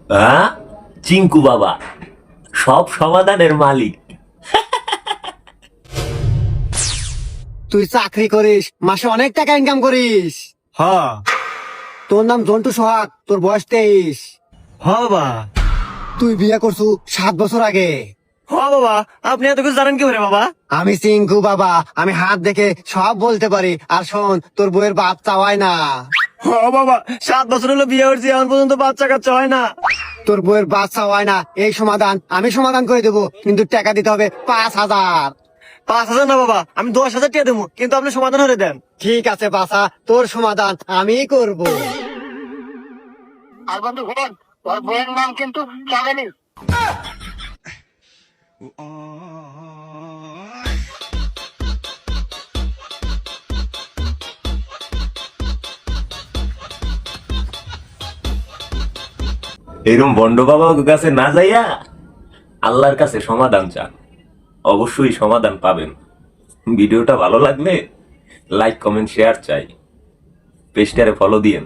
হ্যাঁ, চিঙ্কু বাবা সব সমাধানের মালিক। তুই চাকরি করিস, মাসে অনেক টাকা ইনকাম করিস। হ্যাঁ তোর নাম জন্টু সোহাগ, তোর বয়স 23। হ্যাঁ বাবা। তুই বিয়ে করছু 7 বছর আগে। হ্যাঁ বাবা, আপনি এত কিছু জানেন কি করে বাবা? আমি চিঙ্কু বাবা, আমি হাত দেখে সব বলতে পারি। আর শোন, তোর বউয়ের বাপ চাওয়াই না। হ্যাঁ বাবা, 7 বছর হলো বিয়ে করছি, এখন পর্যন্ত বাচ্চা কাচ্চা হয় না। তোর বউয়ের বাচ্চা হয় না, এই সমাধান আমি সমাধান করে দেবো, কিন্তু টাকা দিতে হবে 5,000। 5,000 না বাবা, আমি 10,000 টাকা দেবো, কিন্তু আপনি সমাধান হয়ে দেন। ঠিক আছে বাসা, তোর সমাধান আমি করব। আর বন্ধু শোনেন, তোর বইয়ের নাম কিন্তু চাঁদানি। এরম বন্ড বাবার কাছে না যাইয়া আল্লাহর কাছে সমাধান চান, অবশ্যই সমাধান পাবেন। ভিডিওটা ভালো লাগলে লাইক কমেন্ট শেয়ার চাই, পেজটারে ফলো দিয়েন।